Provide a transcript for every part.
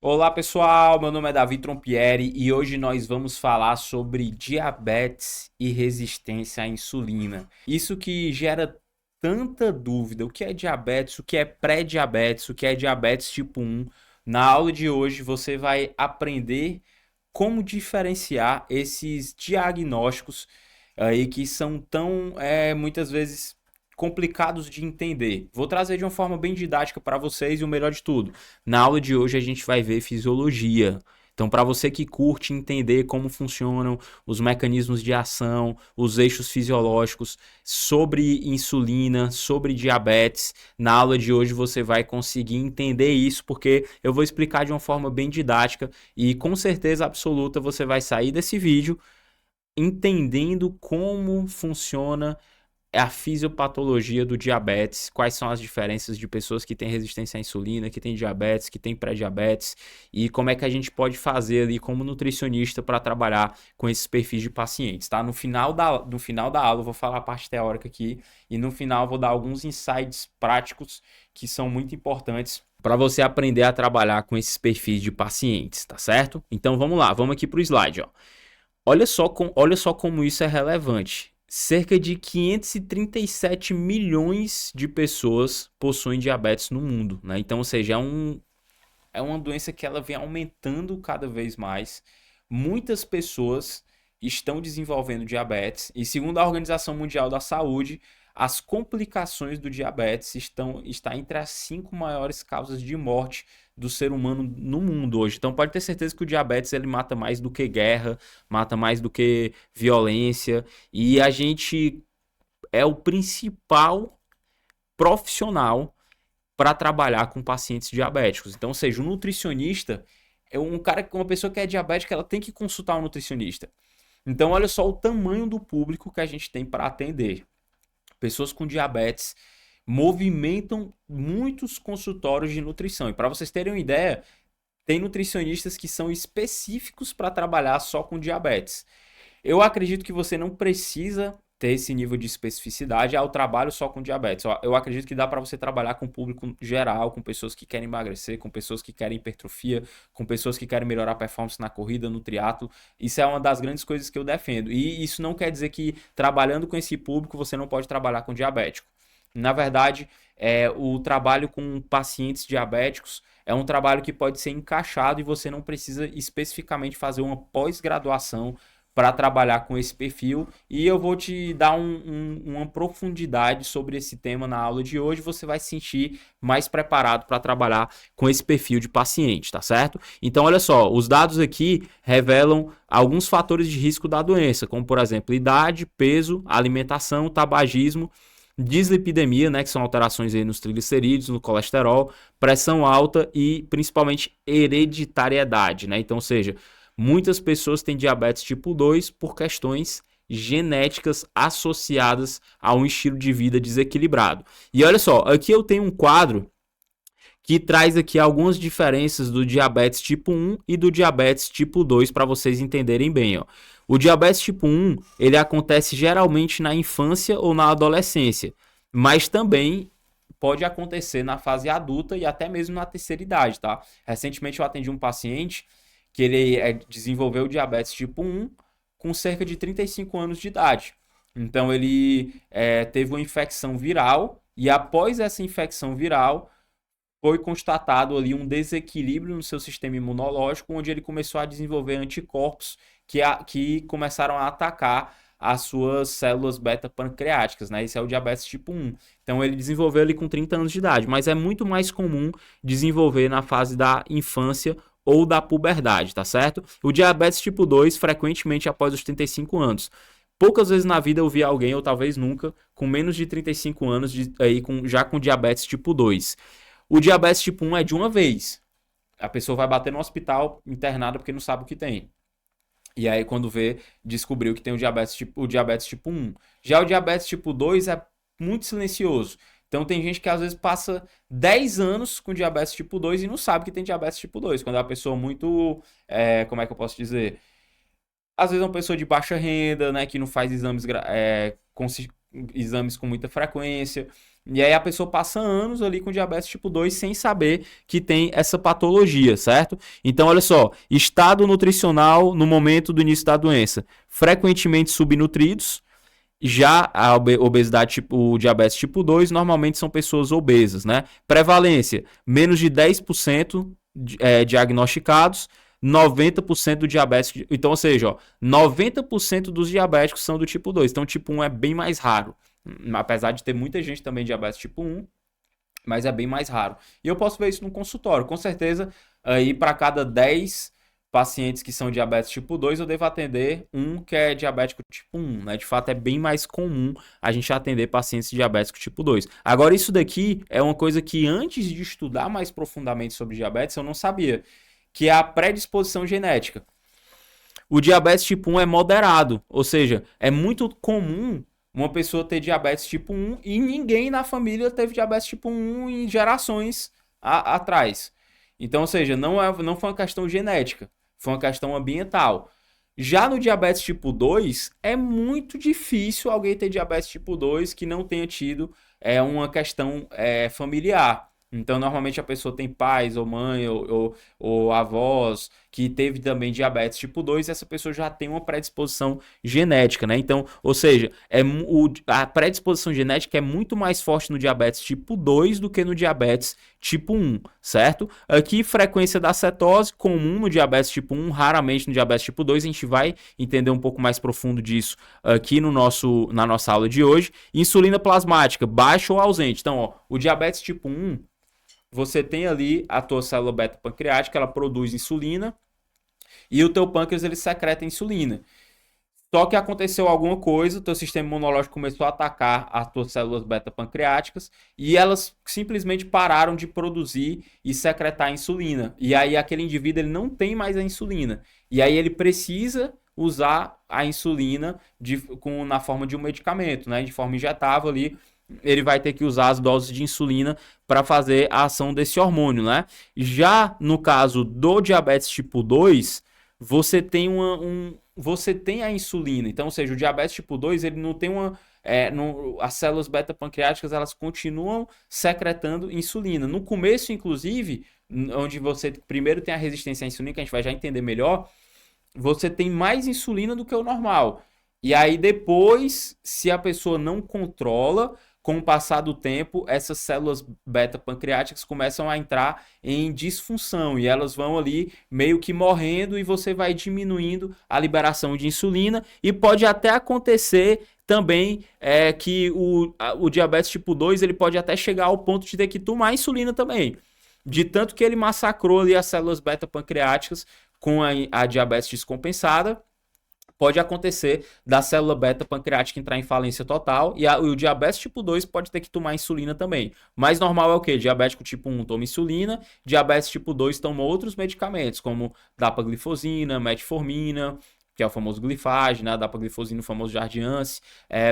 Olá pessoal, meu nome é Davi Trompieri e hoje nós vamos falar sobre diabetes e resistência à insulina. Isso que gera tanta dúvida, o que é diabetes, o que é pré-diabetes, o que é diabetes tipo 1. Na aula de hoje você vai aprender como diferenciar esses diagnósticos aí que são tão muitas vezes complicados de entender. Vou trazer de uma forma bem didática para vocês e o melhor de tudo. Na aula de hoje a gente vai ver fisiologia. Então, para você que curte entender como funcionam os mecanismos de ação, os eixos fisiológicos sobre insulina, sobre diabetes, na aula de hoje você vai conseguir entender isso, porque eu vou explicar de uma forma bem didática e com certeza absoluta você vai sair desse vídeo entendendo como funciona a fisiopatologia do diabetes, quais são as diferenças de pessoas que têm resistência à insulina, que têm diabetes, que têm pré-diabetes e como é que a gente pode fazer ali como nutricionista para trabalhar com esses perfis de pacientes, tá? No final da aula eu vou falar a parte teórica aqui e no final eu vou dar alguns insights práticos que são muito importantes para você aprender a trabalhar com esses perfis de pacientes, tá certo? Então vamos lá, vamos aqui para o slide, ó. Olha só como isso é relevante. Cerca de 537 milhões de pessoas possuem diabetes no mundo, né? Então, ou seja, é uma doença que ela vem aumentando cada vez mais. Muitas pessoas estão desenvolvendo diabetes e, segundo a Organização Mundial da Saúde, as complicações do diabetes está entre as 5 maiores causas de morte do ser humano no mundo hoje. Então pode ter certeza que o diabetes ele mata mais do que guerra, mata mais do que violência e a gente é o principal profissional para trabalhar com pacientes diabéticos. Então, ou seja, o nutricionista é um cara, uma pessoa que é diabética, ela tem que consultar um nutricionista. Então, olha só o tamanho do público que a gente tem para atender. Pessoas com diabetes movimentam muitos consultórios de nutrição. E para vocês terem uma ideia, tem nutricionistas que são específicos para trabalhar só com diabetes. Eu acredito que você não precisa ter esse nível de especificidade ao trabalho só com diabetes. Eu acredito que dá para você trabalhar com o público geral, com pessoas que querem emagrecer, com pessoas que querem hipertrofia, com pessoas que querem melhorar a performance na corrida, no triatlo. Isso é uma das grandes coisas que eu defendo. E isso não quer dizer que trabalhando com esse público você não pode trabalhar com diabético. Na verdade, o trabalho com pacientes diabéticos é um trabalho que pode ser encaixado e você não precisa especificamente fazer uma pós-graduação para trabalhar com esse perfil. E eu vou te dar uma profundidade sobre esse tema na aula de hoje. Você vai se sentir mais preparado para trabalhar com esse perfil de paciente, tá certo? Então, olha só, os dados aqui revelam alguns fatores de risco da doença, como por exemplo, idade, peso, alimentação, tabagismo, dislipidemia, né, que são alterações aí nos triglicerídeos, no colesterol, pressão alta e principalmente hereditariedade, né? Então, ou seja, muitas pessoas têm diabetes tipo 2 por questões genéticas associadas a um estilo de vida desequilibrado. E olha só, aqui eu tenho um quadro que traz aqui algumas diferenças do diabetes tipo 1 e do diabetes tipo 2 para vocês entenderem bem, ó. O diabetes tipo 1, ele acontece geralmente na infância ou na adolescência, mas também pode acontecer na fase adulta e até mesmo na terceira idade, tá? Recentemente eu atendi um paciente que ele desenvolveu diabetes tipo 1 com cerca de 35 anos de idade. Então ele teve uma infecção viral e após essa infecção viral foi constatado ali um desequilíbrio no seu sistema imunológico, onde ele começou a desenvolver anticorpos que começaram a atacar as suas células beta-pancreáticas, né? Esse é o diabetes tipo 1. Então ele desenvolveu ali com 30 anos de idade, mas é muito mais comum desenvolver na fase da infância ou da puberdade, tá certo? O diabetes tipo 2, frequentemente após os 35 anos. Poucas vezes na vida eu vi alguém, ou talvez nunca, com menos de 35 anos já com diabetes tipo 2. O diabetes tipo 1 é de uma vez. A pessoa vai bater no hospital internada porque não sabe o que tem. E aí, quando vê, descobriu que tem o diabetes tipo 1. Já o diabetes tipo 2 é muito silencioso. Então, tem gente que às vezes passa 10 anos com diabetes tipo 2 e não sabe que tem diabetes tipo 2. Quando é uma pessoa muito. Como é que eu posso dizer? Às vezes é uma pessoa de baixa renda, né, que não faz exames com muita frequência. E aí a pessoa passa anos ali com diabetes tipo 2 sem saber que tem essa patologia, certo? Então, olha só, estado nutricional no momento do início da doença. Frequentemente subnutridos. Já a obesidade, o diabetes tipo 2, normalmente são pessoas obesas, né? Prevalência, menos de 10% diagnosticados, 90% do diabetes. Então, ou seja, ó, 90% dos diabéticos são do tipo 2. Então, tipo 1 é bem mais raro. Apesar de ter muita gente também diabetes tipo 1, mas é bem mais raro. E eu posso ver isso no consultório. Com certeza, aí para cada 10 pacientes que são diabetes tipo 2, eu devo atender um que é diabético tipo 1, né? De fato, é bem mais comum a gente atender pacientes diabéticos tipo 2. Agora, isso daqui é uma coisa que antes de estudar mais profundamente sobre diabetes, eu não sabia, que é a predisposição genética. O diabetes tipo 1 é moderado, ou seja, é muito comum uma pessoa ter diabetes tipo 1 e ninguém na família teve diabetes tipo 1 em gerações atrás. Então, ou seja, não foi uma questão genética, foi uma questão ambiental. Já no diabetes tipo 2, é muito difícil alguém ter diabetes tipo 2 que não tenha tido uma questão familiar. Então, normalmente a pessoa tem pais ou mãe ou avós que teve também diabetes tipo 2 e essa pessoa já tem uma predisposição genética, né? Então, ou seja, a predisposição genética é muito mais forte no diabetes tipo 2 do que no diabetes tipo 1, certo? Aqui, frequência da cetose, comum no diabetes tipo 1, raramente no diabetes tipo 2, a gente vai entender um pouco mais profundo disso aqui na nossa aula de hoje. Insulina plasmática, baixa ou ausente. Então, ó, o diabetes tipo 1, você tem ali a tua célula beta pancreática, ela produz insulina e o teu pâncreas ele secreta insulina. Só que aconteceu alguma coisa, o teu sistema imunológico começou a atacar as tuas células beta pancreáticas e elas simplesmente pararam de produzir e secretar insulina. E aí aquele indivíduo ele não tem mais a insulina. E aí ele precisa usar a insulina na forma de um medicamento, né? De forma injetável ali, ele vai ter que usar as doses de insulina para fazer a ação desse hormônio, né? Já no caso do diabetes tipo 2, você tem você tem a insulina. Então, ou seja, o diabetes tipo 2, ele não tem as células beta-pancreáticas, elas continuam secretando insulina. No começo, inclusive, onde você primeiro tem a resistência à insulina, que a gente vai já entender melhor, você tem mais insulina do que o normal. E aí depois, se a pessoa não controla, com o passar do tempo, essas células beta-pancreáticas começam a entrar em disfunção e elas vão ali meio que morrendo e você vai diminuindo a liberação de insulina e pode até acontecer também que o diabetes tipo 2 ele pode até chegar ao ponto de ter que tomar insulina também. De tanto que ele massacrou ali as células beta-pancreáticas com a diabetes descompensada, pode acontecer da célula beta pancreática entrar em falência total e o diabetes tipo 2 pode ter que tomar insulina também. Mais normal é o quê? Diabético tipo 1 toma insulina, diabetes tipo 2 toma outros medicamentos, como dapaglifosina, metformina, que é o famoso glifage, né? Dapaglifosina, o famoso Jardiance.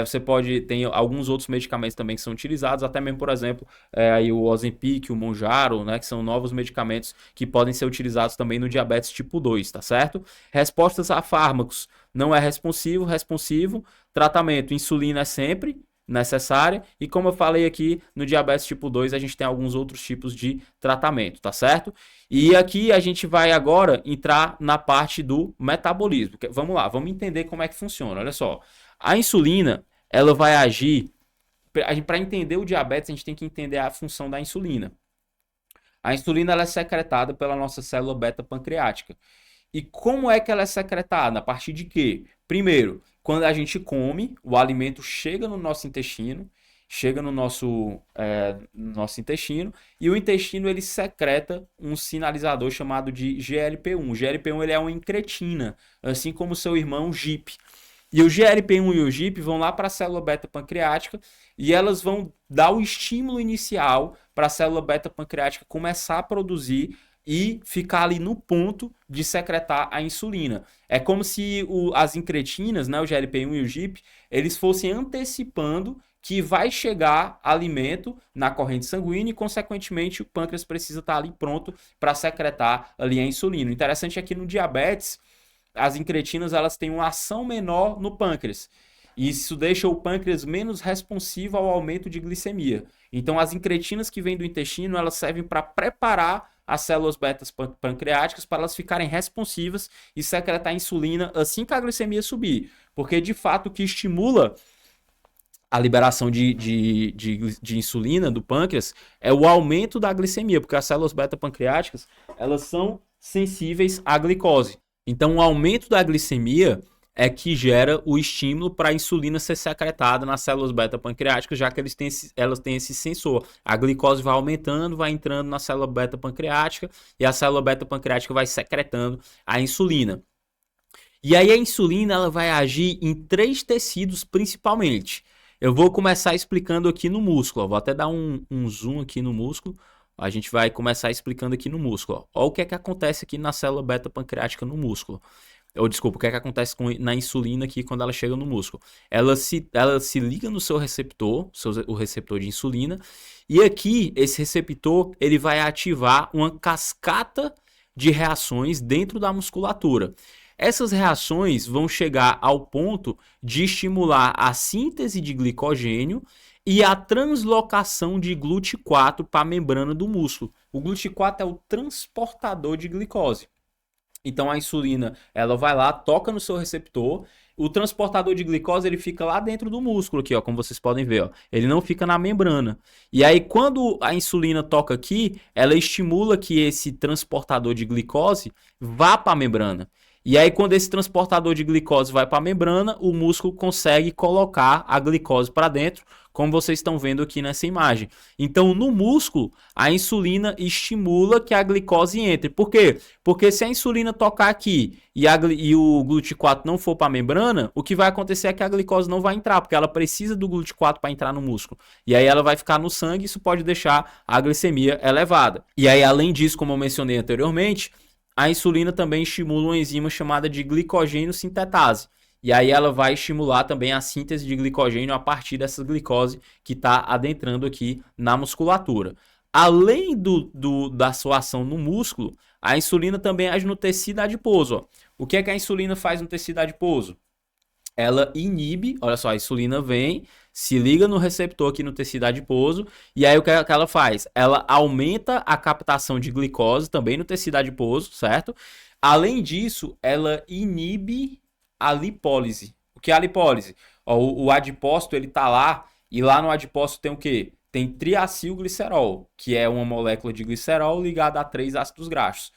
Você tem alguns outros medicamentos também que são utilizados, até mesmo, por exemplo, aí o Ozempic, o Mounjaro, né? Que são novos medicamentos que podem ser utilizados também no diabetes tipo 2, tá certo? Respostas a fármacos, não é responsivo, tratamento, insulina é sempre necessária e como eu falei aqui, no diabetes tipo 2 a gente tem alguns outros tipos de tratamento, tá certo? E aqui a gente vai agora entrar na parte do metabolismo. Vamos lá, vamos entender como é que funciona. Olha só, a insulina, ela vai agir, para entender o diabetes a gente tem que entender a função da insulina. A insulina ela é secretada pela nossa célula beta pancreática. E como é que ela é secretada? A partir de quê? Primeiro, quando a gente come, o alimento chega no nosso intestino, chega no nosso intestino, e o intestino ele secreta um sinalizador chamado de GLP-1. O GLP-1 ele é uma incretina, assim como o seu irmão GIP. E o GLP-1 e o GIP vão lá para a célula beta pancreática e elas vão dar o estímulo inicial para a célula beta pancreática começar a produzir e ficar ali no ponto de secretar a insulina. É como se as incretinas, né, o GLP-1 e o GIP, eles fossem antecipando que vai chegar alimento na corrente sanguínea e, consequentemente, o pâncreas precisa estar ali pronto para secretar ali a insulina. O interessante é que no diabetes, as incretinas elas têm uma ação menor no pâncreas. E isso deixa o pâncreas menos responsivo ao aumento de glicemia. Então, as incretinas que vêm do intestino, elas servem para preparar as células betas pancreáticas para elas ficarem responsivas e secretar insulina assim que a glicemia subir. Porque, de fato, o que estimula a liberação de insulina do pâncreas é o aumento da glicemia, porque as células beta-pancreáticas, elas são sensíveis à glicose. Então, o aumento da glicemia é que gera o estímulo para a insulina ser secretada nas células beta-pancreáticas, já que elas têm esse sensor. A glicose vai aumentando, vai entrando na célula beta-pancreática e a célula beta-pancreática vai secretando a insulina. E aí a insulina ela vai agir em 3 tecidos principalmente. Eu vou começar explicando aqui no músculo. Vou até dar um zoom aqui no músculo. A gente vai começar explicando aqui no músculo. Olha o que é que acontece aqui na célula beta-pancreática no músculo. Ou desculpa, o que é que acontece na insulina aqui quando ela chega no músculo? Ela se liga no seu receptor, o receptor de insulina, e aqui esse receptor ele vai ativar uma cascata de reações dentro da musculatura. Essas reações vão chegar ao ponto de estimular a síntese de glicogênio e a translocação de GLUT4 para a membrana do músculo. O GLUT4 é o transportador de glicose. Então a insulina, ela vai lá, toca no seu receptor, o transportador de glicose ele fica lá dentro do músculo aqui, ó, como vocês podem ver, ó. Ele não fica na membrana. E aí quando a insulina toca aqui, ela estimula que esse transportador de glicose vá para a membrana. E aí quando esse transportador de glicose vai para a membrana, o músculo consegue colocar a glicose para dentro, como vocês estão vendo aqui nessa imagem. Então, no músculo, a insulina estimula que a glicose entre. Por quê? Porque se a insulina tocar aqui e o GLUT4 não for para a membrana, o que vai acontecer é que a glicose não vai entrar, porque ela precisa do GLUT4 para entrar no músculo. E aí ela vai ficar no sangue e isso pode deixar a glicemia elevada. E aí, além disso, como eu mencionei anteriormente, a insulina também estimula uma enzima chamada de glicogênio sintetase. E aí ela vai estimular também a síntese de glicogênio a partir dessa glicose que está adentrando aqui na musculatura. Além da sua ação no músculo, a insulina também age no tecido adiposo. Ó. O que é que a insulina faz no tecido adiposo? Ela inibe, olha só, a insulina vem, se liga no receptor aqui no tecido adiposo, e aí o que ela faz? Ela aumenta a captação de glicose também no tecido adiposo, certo? Além disso, ela inibe a lipólise. O que é a lipólise? Ó, o adipócito, ele tá lá, e lá no adipócito tem o quê? Tem triacilglicerol, que é uma molécula de glicerol ligada a 3 ácidos graxos.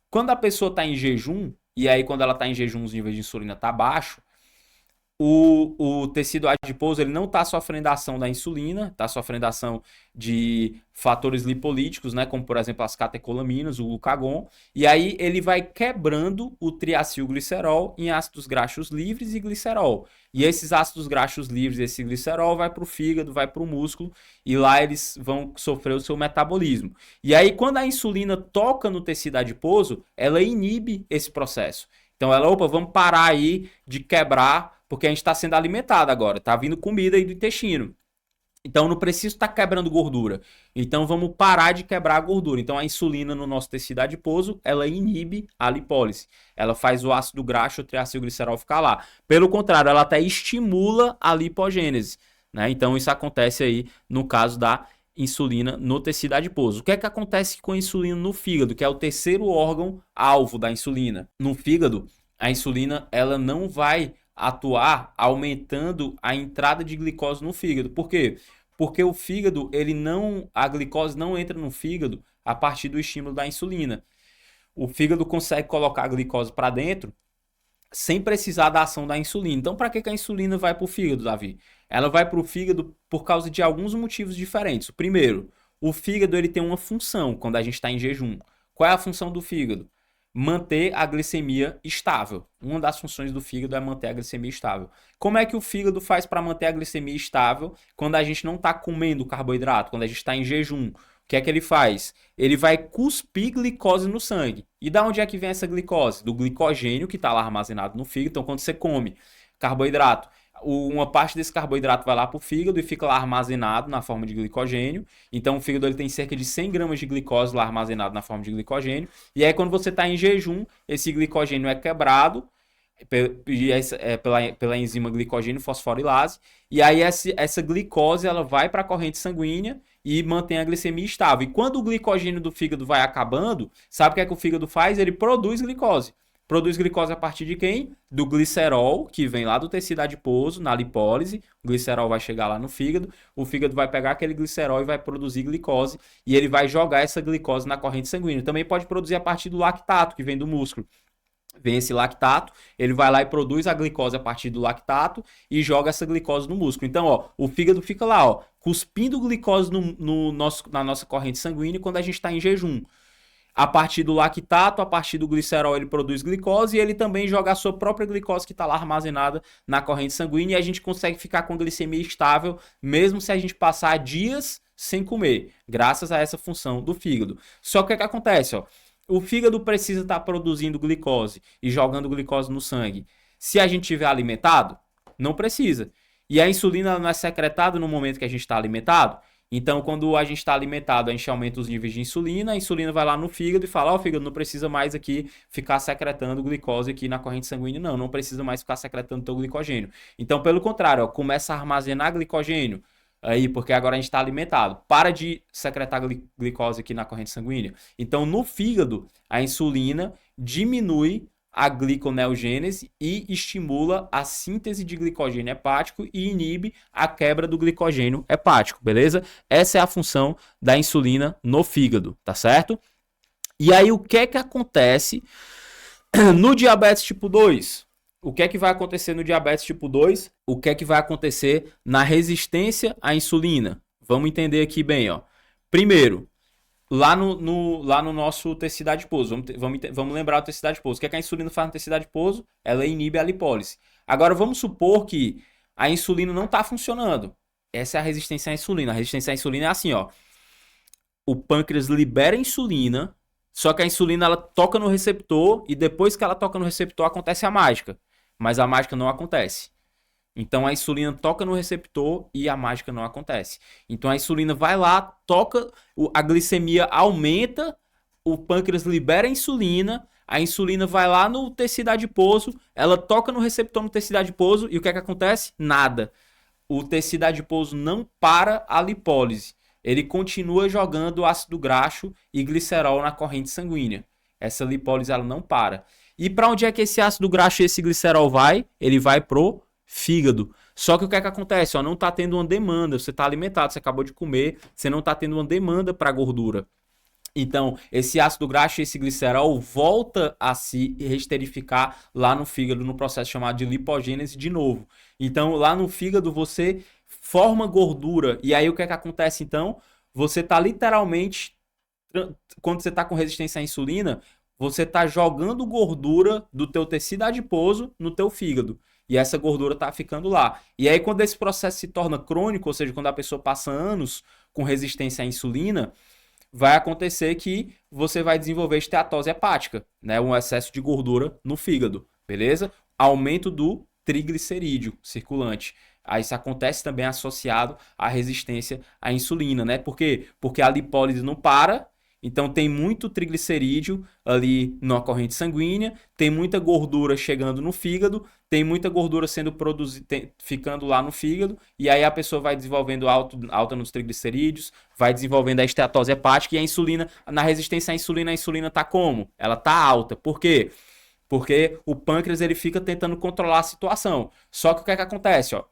Quando a pessoa está em jejum, e aí quando ela está em jejum, os níveis de insulina tá baixo, o tecido adiposo ele não está sofrendo a ação da insulina, está sofrendo a ação de fatores lipolíticos, né, como por exemplo as catecolaminas, o glucagon, e aí ele vai quebrando o triacilglicerol em ácidos graxos livres e glicerol. E esses ácidos graxos livres, esse glicerol vai para o fígado, vai para o músculo, e lá eles vão sofrer o seu metabolismo. E aí quando a insulina toca no tecido adiposo, ela inibe esse processo. Então ela, vamos parar aí de quebrar, porque a gente está sendo alimentado agora, está vindo comida aí do intestino. Então não preciso estar quebrando gordura. Então vamos parar de quebrar a gordura. Então a insulina no nosso tecido adiposo, ela inibe a lipólise. Ela faz o ácido graxo, o triacilglicerol ficar lá. Pelo contrário, ela até estimula a lipogênese, né? Então isso acontece aí no caso da insulina no tecido adiposo. O que é que acontece com a insulina no fígado, que é o terceiro órgão alvo da insulina? No fígado, a insulina ela não vai atuar aumentando a entrada de glicose no fígado. Por quê? Porque o fígado, a glicose não entra no fígado a partir do estímulo da insulina. O fígado consegue colocar a glicose para dentro sem precisar da ação da insulina. Então, para que a insulina vai para o fígado, Davi? Ela vai para o fígado por causa de alguns motivos diferentes. O primeiro, o fígado ele tem uma função quando a gente está em jejum. Qual é a função do fígado? Manter a glicemia estável. Uma das funções do fígado é manter a glicemia estável. Como é que o fígado faz para manter a glicemia estável quando a gente não está comendo carboidrato, quando a gente está em jejum? O que é que ele faz? Ele vai cuspir glicose no sangue. E da onde é que vem essa glicose? Do glicogênio que está lá armazenado no fígado. Então, quando você come carboidrato, uma parte desse carboidrato vai lá para o fígado e fica lá armazenado na forma de glicogênio. Então o fígado ele tem cerca de 100 gramas de glicose lá armazenado na forma de glicogênio. E aí quando você está em jejum, esse glicogênio é quebrado, pela enzima glicogênio fosforilase, e aí essa glicose ela vai para a corrente sanguínea e mantém a glicemia estável. E quando o glicogênio do fígado vai acabando, sabe o que é que o fígado faz? Ele produz glicose. Produz glicose a partir de quem? Do glicerol, que vem lá do tecido adiposo, na lipólise. O glicerol vai chegar lá no fígado. O fígado vai pegar aquele glicerol e vai produzir glicose. E ele vai jogar essa glicose na corrente sanguínea. Também pode produzir a partir do lactato, que vem do músculo. Vem esse lactato, ele vai lá e produz a glicose a partir do lactato e joga essa glicose no músculo. Então, ó, o fígado fica lá, ó, cuspindo glicose na nossa corrente sanguínea quando a gente está em jejum. A partir do lactato, a partir do glicerol, ele produz glicose e ele também joga a sua própria glicose que está lá armazenada na corrente sanguínea e a gente consegue ficar com a glicemia estável, mesmo se a gente passar dias sem comer, graças a essa função do fígado. Só que o que acontece, ó? O fígado precisa estar produzindo glicose e jogando glicose no sangue. Se a gente estiver alimentado, não precisa. E a insulina não é secretada no momento que a gente está alimentado. Então, quando a gente está alimentado, a gente aumenta os níveis de insulina, a insulina vai lá no fígado e fala, ó, o fígado não precisa mais aqui ficar secretando glicose aqui na corrente sanguínea, não precisa mais ficar secretando teu glicogênio. Então, pelo contrário, ó, começa a armazenar glicogênio, aí, porque agora a gente está alimentado. Para de secretar glicose aqui na corrente sanguínea. Então, no fígado, a insulina diminui a gliconeogênese e estimula a síntese de glicogênio hepático e inibe a quebra do glicogênio hepático, beleza? Essa é a função da insulina no fígado, tá certo? E aí, o que é que acontece no diabetes tipo 2? O que é que vai acontecer no diabetes tipo 2? O que é que vai acontecer na resistência à insulina? Vamos entender aqui bem, ó. Primeiro, lá no nosso tecido adiposo, vamos lembrar do tecido adiposo. O que é que a insulina faz no tecido adiposo? Ela inibe a lipólise. Agora, vamos supor que a insulina não está funcionando. Essa é a resistência à insulina. A resistência à insulina é assim, ó. O pâncreas libera insulina, só que a insulina ela toca no receptor e depois que ela toca no receptor acontece a mágica. Mas a mágica não acontece. Então a insulina toca no receptor e a mágica não acontece. Então a insulina vai lá, toca, a glicemia aumenta, o pâncreas libera a insulina vai lá no tecido adiposo, ela toca no receptor no tecido adiposo e o que é que acontece? Nada. O tecido adiposo não para a lipólise. Ele continua jogando ácido graxo e glicerol na corrente sanguínea. Essa lipólise ela não para. E para onde é que esse ácido graxo e esse glicerol vai? Ele vai pro fígado. Só que o que é que acontece? Ó, não está tendo uma demanda. Você está alimentado, você acabou de comer, você não está tendo uma demanda para gordura. Então, esse ácido graxo e esse glicerol volta a se resterificar lá no fígado, no processo chamado de lipogênese de novo. Então, lá no fígado você forma gordura. E aí o que é que acontece então? Você está literalmente, quando você está com resistência à insulina, você está jogando gordura do teu tecido adiposo no teu fígado. E essa gordura está ficando lá. E aí quando esse processo se torna crônico, ou seja, quando a pessoa passa anos com resistência à insulina, vai acontecer que você vai desenvolver esteatose hepática, né? Um excesso de gordura no fígado, beleza? Aumento do triglicerídeo circulante. Aí isso acontece também associado à resistência à insulina, né? Por quê? Porque a lipólise não para, então tem muito triglicerídeo ali na corrente sanguínea, tem muita gordura chegando no fígado, tem muita gordura sendo produzida, ficando lá no fígado, e aí a pessoa vai desenvolvendo alta nos triglicerídeos, vai desenvolvendo a esteatose hepática e a insulina, na resistência à insulina, a insulina tá como? Ela tá alta. Por quê? Porque o pâncreas ele fica tentando controlar a situação. Só que o que é que acontece, ó?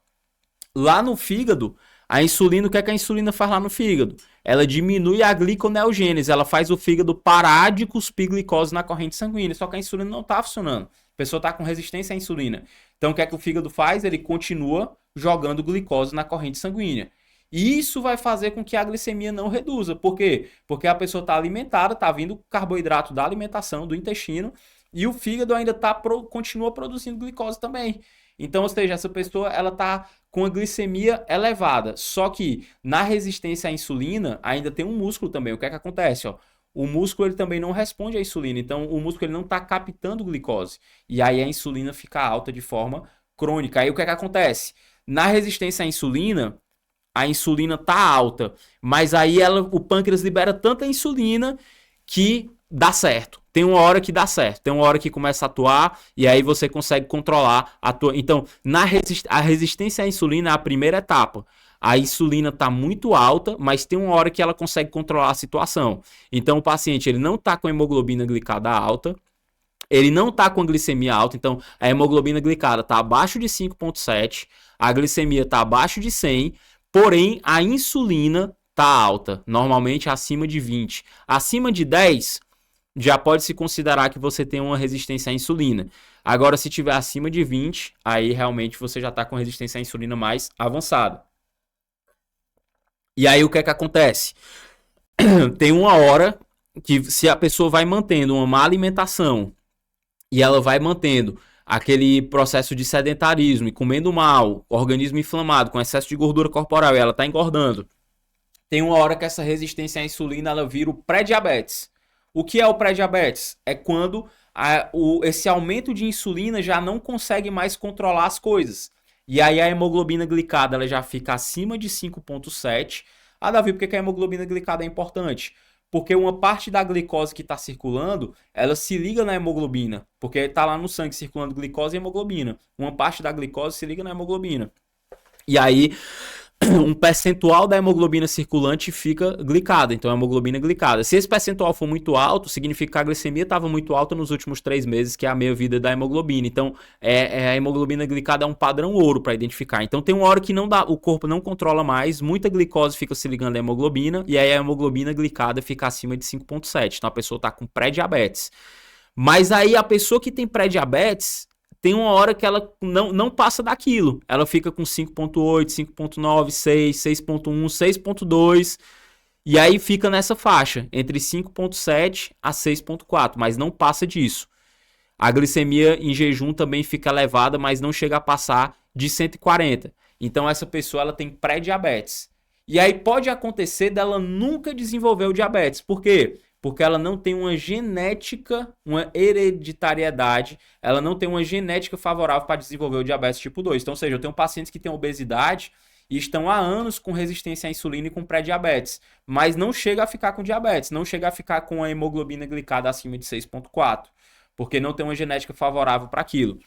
Lá no fígado, a insulina, o que é que a insulina faz lá no fígado? Ela diminui a gliconeogênese, ela faz o fígado parar de cuspir glicose na corrente sanguínea, só que a insulina não está funcionando. A pessoa está com resistência à insulina. Então o que é que o fígado faz? Ele continua jogando glicose na corrente sanguínea. E isso vai fazer com que a glicemia não reduza. Por quê? Porque a pessoa está alimentada, está vindo carboidrato da alimentação, do intestino, e o fígado ainda continua produzindo glicose também. Então, ou seja, essa pessoa ela está com a glicemia elevada. Só que na resistência à insulina ainda tem um músculo também. O que é que acontece? Ó? O músculo ele também não responde à insulina. Então, o músculo ele não está captando glicose. E aí a insulina fica alta de forma crônica. Aí o que é que acontece? Na resistência à insulina, a insulina está alta. Mas aí o pâncreas libera tanta insulina que dá certo. tem uma hora que dá certo, tem uma hora que começa a atuar e aí você consegue controlar a tua... Então, a resistência à insulina é a primeira etapa. A insulina está muito alta, mas tem uma hora que ela consegue controlar a situação. Então, o paciente ele não está com a hemoglobina glicada alta, ele não está com a glicemia alta, então a hemoglobina glicada está abaixo de 5,7, a glicemia está abaixo de 100, porém a insulina está alta, normalmente acima de 20. Acima de 10, já pode se considerar que você tem uma resistência à insulina. Agora, se tiver acima de 20, aí realmente você já está com resistência à insulina mais avançada. E aí o que é que acontece? Tem uma hora que se a pessoa vai mantendo uma má alimentação e ela vai mantendo aquele processo de sedentarismo e comendo mal, organismo inflamado, com excesso de gordura corporal e ela está engordando, tem uma hora que essa resistência à insulina ela vira o pré-diabetes. O que é o pré-diabetes? É quando esse aumento de insulina já não consegue mais controlar as coisas. E aí a hemoglobina glicada ela já fica acima de 5,7. Ah, Davi, por que a hemoglobina glicada é importante? Porque uma parte da glicose que está circulando, ela se liga na hemoglobina. Porque está lá no sangue circulando glicose e hemoglobina. Uma parte da glicose se liga na hemoglobina. E aí um percentual da hemoglobina circulante fica glicada, então é hemoglobina glicada. Se esse percentual for muito alto, significa que a glicemia estava muito alta nos últimos 3 meses, que é a meia-vida da hemoglobina. Então, a hemoglobina glicada é um padrão ouro para identificar. Então, tem uma hora que não dá, o corpo não controla mais, muita glicose fica se ligando à hemoglobina, e aí a hemoglobina glicada fica acima de 5,7. Então, a pessoa está com pré-diabetes. Mas aí, a pessoa que tem pré-diabetes, tem uma hora que ela não passa daquilo. Ela fica com 5,8, 5,9, 6, 6,1, 6,2. E aí fica nessa faixa, entre 5,7 a 6,4, mas não passa disso. A glicemia em jejum também fica elevada, mas não chega a passar de 140. Então essa pessoa ela tem pré-diabetes. E aí pode acontecer dela nunca desenvolver o diabetes. Por quê? Porque ela não tem uma genética, uma hereditariedade, ela não tem uma genética favorável para desenvolver o diabetes tipo 2. Então, ou seja, eu tenho pacientes que têm obesidade e estão há anos com resistência à insulina e com pré-diabetes, mas não chega a ficar com diabetes, não chega a ficar com a hemoglobina glicada acima de 6,4, porque não tem uma genética favorável para aquilo.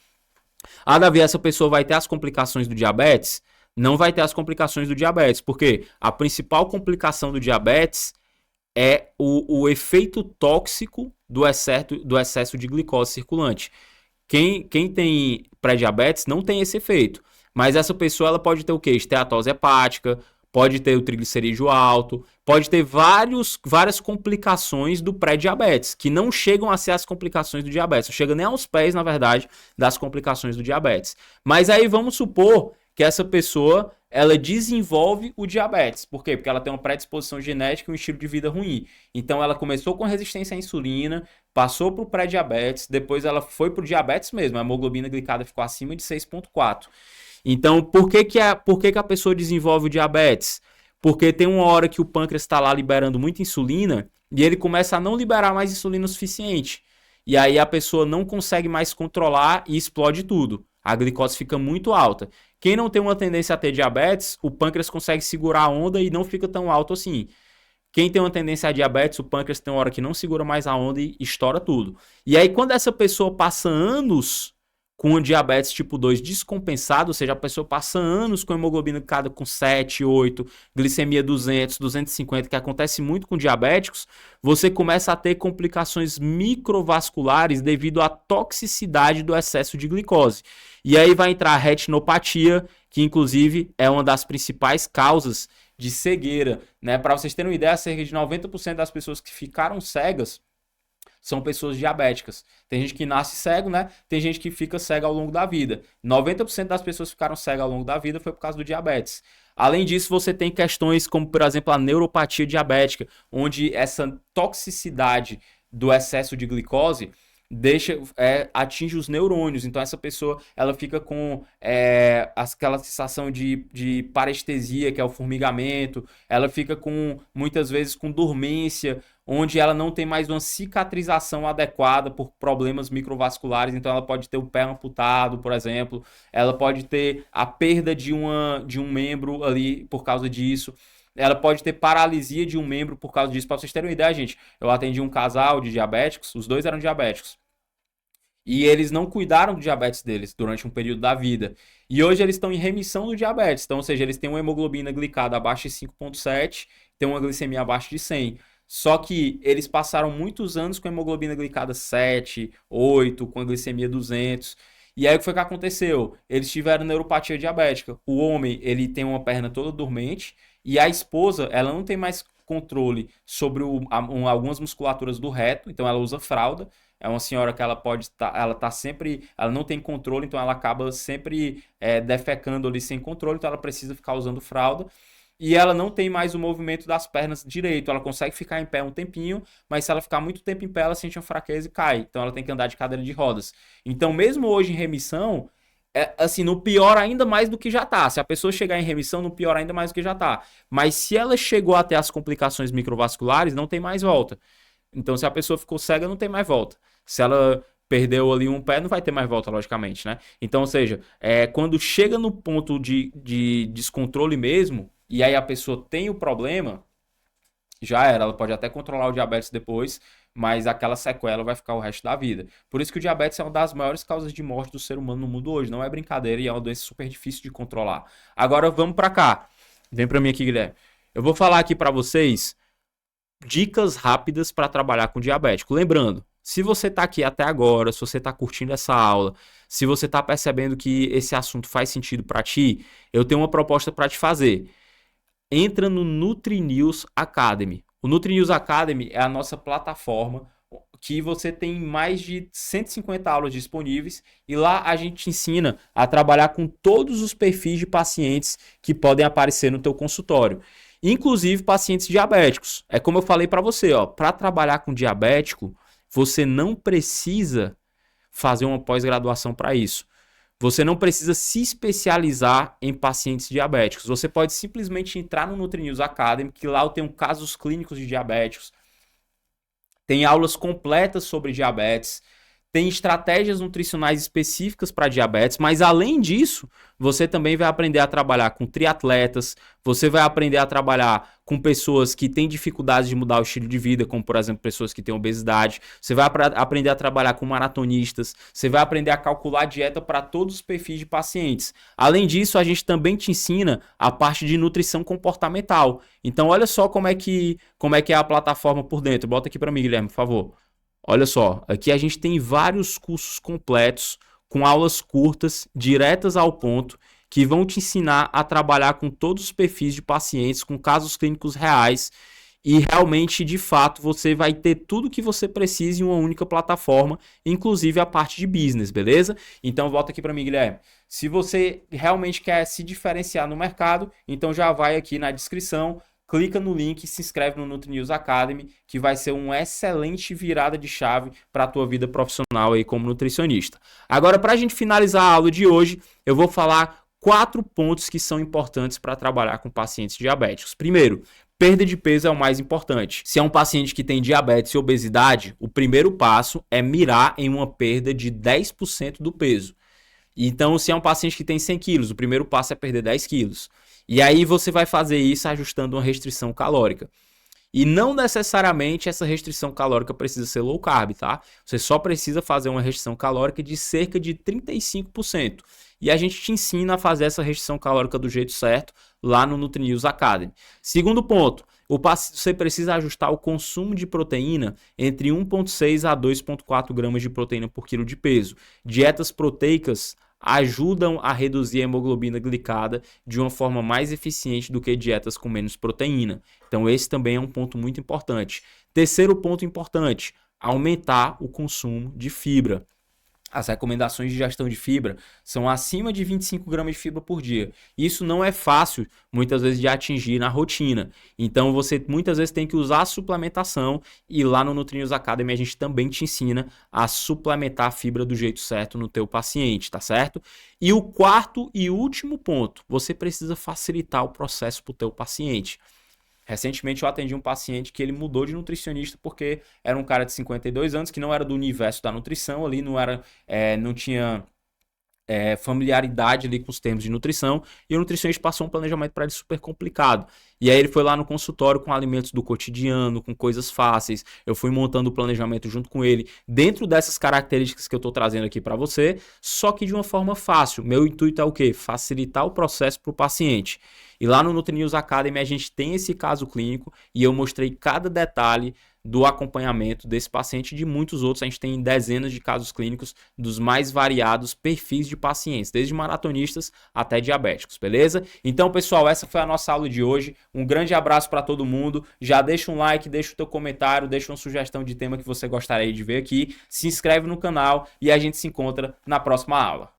Ah, Davi, essa pessoa vai ter as complicações do diabetes? Não vai ter as complicações do diabetes, porque a principal complicação do diabetes é o efeito tóxico do excesso de glicose circulante. Quem tem pré-diabetes não tem esse efeito, mas essa pessoa ela pode ter o quê? Esteatose hepática, pode ter o triglicerídeo alto, pode ter várias complicações do pré-diabetes, que não chegam a ser as complicações do diabetes, não chega nem aos pés, na verdade, das complicações do diabetes. Mas aí vamos supor que essa pessoa ela desenvolve o diabetes. Por quê? Porque ela tem uma predisposição genética e um estilo de vida ruim. Então ela começou com resistência à insulina, passou para o pré-diabetes, depois ela foi para o diabetes mesmo, a hemoglobina glicada ficou acima de 6,4. Então, por que a pessoa desenvolve o diabetes? Porque tem uma hora que o pâncreas está lá liberando muita insulina e ele começa a não liberar mais insulina o suficiente. E aí a pessoa não consegue mais controlar e explode tudo. A glicose fica muito alta. Quem não tem uma tendência a ter diabetes, o pâncreas consegue segurar a onda e não fica tão alto assim. Quem tem uma tendência a diabetes, o pâncreas tem uma hora que não segura mais a onda e estoura tudo. E aí quando essa pessoa passa anos com o diabetes tipo 2 descompensado, ou seja, a pessoa passa anos com hemoglobina glicada com 7, 8, glicemia 200, 250, que acontece muito com diabéticos, você começa a ter complicações microvasculares devido à toxicidade do excesso de glicose. E aí vai entrar a retinopatia, que inclusive é uma das principais causas de cegueira, né? Para vocês terem uma ideia, cerca de 90% das pessoas que ficaram cegas são pessoas diabéticas. Tem gente que nasce cego, né? Tem gente que fica cega ao longo da vida. 90% das pessoas que ficaram cegas ao longo da vida foi por causa do diabetes. Além disso, você tem questões como, por exemplo, a neuropatia diabética, onde essa toxicidade do excesso de glicose atinge os neurônios. Então essa pessoa ela fica com aquela sensação de parestesia, que é o formigamento. Ela fica muitas vezes com dormência, onde ela não tem mais uma cicatrização adequada por problemas microvasculares. Então ela pode ter o pé amputado, por exemplo. Ela pode ter a perda de um membro ali por causa disso. ela pode ter paralisia de um membro por causa disso. Para vocês terem uma ideia, gente, eu atendi um casal de diabéticos, os dois eram diabéticos. E eles não cuidaram do diabetes deles durante um período da vida. E hoje eles estão em remissão do diabetes. Então, ou seja, eles têm uma hemoglobina glicada abaixo de 5,7, têm uma glicemia abaixo de 100. Só que eles passaram muitos anos com a hemoglobina glicada 7, 8, com a glicemia 200. E aí o que foi que aconteceu? Eles tiveram neuropatia diabética. O homem, ele tem uma perna toda dormente e a esposa, ela não tem mais controle sobre algumas musculaturas do reto, então ela usa fralda. É uma senhora que ela pode estar, ela tá sempre, ela não tem controle, então ela acaba sempre defecando ali sem controle, então ela precisa ficar usando fralda. E ela não tem mais o movimento das pernas direito. Ela consegue ficar em pé um tempinho, mas se ela ficar muito tempo em pé, ela sente uma fraqueza e cai. Então ela tem que andar de cadeira de rodas. Então, mesmo hoje em remissão, assim, não piora ainda mais do que já tá. Se a pessoa chegar em remissão, não piora ainda mais do que já tá. Mas se ela chegou até as complicações microvasculares, não tem mais volta. Então, se a pessoa ficou cega, não tem mais volta. Se ela perdeu ali um pé, não vai ter mais volta, logicamente, né? Então, ou seja, quando chega no ponto de descontrole mesmo, e aí a pessoa tem o problema, já era. Ela pode até controlar o diabetes depois, mas aquela sequela vai ficar o resto da vida. Por isso que o diabetes é uma das maiores causas de morte do ser humano no mundo hoje. Não é brincadeira e é uma doença super difícil de controlar. Agora vamos para cá. Vem para mim aqui, Guilherme. Eu vou falar aqui para vocês dicas rápidas para trabalhar com diabético. Lembrando, se você está aqui até agora, se você está curtindo essa aula, se você está percebendo que esse assunto faz sentido para ti, eu tenho uma proposta para te fazer. Entra no NutriNews Academy. O NutriNews Academy é a nossa plataforma que você tem mais de 150 aulas disponíveis e lá a gente te ensina a trabalhar com todos os perfis de pacientes que podem aparecer no teu consultório, inclusive pacientes diabéticos. É como eu falei para você, ó, para trabalhar com diabético, você não precisa fazer uma pós-graduação para isso. Você não precisa se especializar em pacientes diabéticos. Você pode simplesmente entrar no NutriNews Academy, que lá eu tenho casos clínicos de diabéticos, tem aulas completas sobre diabetes, tem estratégias nutricionais específicas para diabetes, mas além disso, você também vai aprender a trabalhar com triatletas, você vai aprender a trabalhar com pessoas que têm dificuldades de mudar o estilo de vida, como por exemplo pessoas que têm obesidade, você vai aprender a trabalhar com maratonistas, você vai aprender a calcular dieta para todos os perfis de pacientes. Além disso, a gente também te ensina a parte de nutrição comportamental. Então olha só como é que é a plataforma por dentro. Bota aqui para mim, Guilherme, por favor. Olha só, aqui a gente tem vários cursos completos, com aulas curtas, diretas ao ponto, que vão te ensinar a trabalhar com todos os perfis de pacientes, com casos clínicos reais, e realmente, de fato, você vai ter tudo que você precisa em uma única plataforma, inclusive a parte de business, beleza? Então volta aqui para mim, Guilherme. Se você realmente quer se diferenciar no mercado, então já vai aqui na descrição, clica no link e se inscreve no NutriNews Academy, que vai ser uma excelente virada de chave para a tua vida profissional aí como nutricionista. Agora, para a gente finalizar a aula de hoje, eu vou falar 4 pontos que são importantes para trabalhar com pacientes diabéticos. Primeiro, perda de peso é o mais importante. Se é um paciente que tem diabetes e obesidade, o primeiro passo é mirar em uma perda de 10% do peso. Então, se é um paciente que tem 100 quilos, o primeiro passo é perder 10 quilos. E aí você vai fazer isso ajustando uma restrição calórica. E não necessariamente essa restrição calórica precisa ser low carb, tá? Você só precisa fazer uma restrição calórica de cerca de 35%. E a gente te ensina a fazer essa restrição calórica do jeito certo lá no NutriNews Academy. Segundo ponto, você precisa ajustar o consumo de proteína entre 1,6 a 2,4 gramas de proteína por quilo de peso. Dietas proteicas ajudam a reduzir a hemoglobina glicada de uma forma mais eficiente do que dietas com menos proteína. Então esse também é um ponto muito importante. Terceiro ponto importante, aumentar o consumo de fibra. As recomendações de ingestão de fibra são acima de 25 gramas de fibra por dia. Isso não é fácil, muitas vezes, de atingir na rotina. Então, você muitas vezes tem que usar a suplementação e lá no NutriNews Academy a gente também te ensina a suplementar a fibra do jeito certo no teu paciente, tá certo? E o quarto e último ponto, você precisa facilitar o processo para o teu paciente. Recentemente eu atendi um paciente que ele mudou de nutricionista porque era um cara de 52 anos que não era do universo da nutrição ali, não tinha familiaridade ali com os termos de nutrição, e o nutricionista passou um planejamento para ele super complicado. E aí ele foi lá no consultório com alimentos do cotidiano, com coisas fáceis. Eu fui montando o planejamento junto com ele, dentro dessas características que eu estou trazendo aqui para você, só que de uma forma fácil. Meu intuito é o quê? Facilitar o processo para o paciente. E lá no NutriNews Academy a gente tem esse caso clínico e eu mostrei cada detalhe do acompanhamento desse paciente e de muitos outros. A gente tem dezenas de casos clínicos dos mais variados perfis de pacientes, desde maratonistas até diabéticos, beleza? Então, pessoal, essa foi a nossa aula de hoje. Um grande abraço para todo mundo. Já deixa um like, deixa o teu comentário, deixa uma sugestão de tema que você gostaria de ver aqui. Se inscreve no canal e a gente se encontra na próxima aula.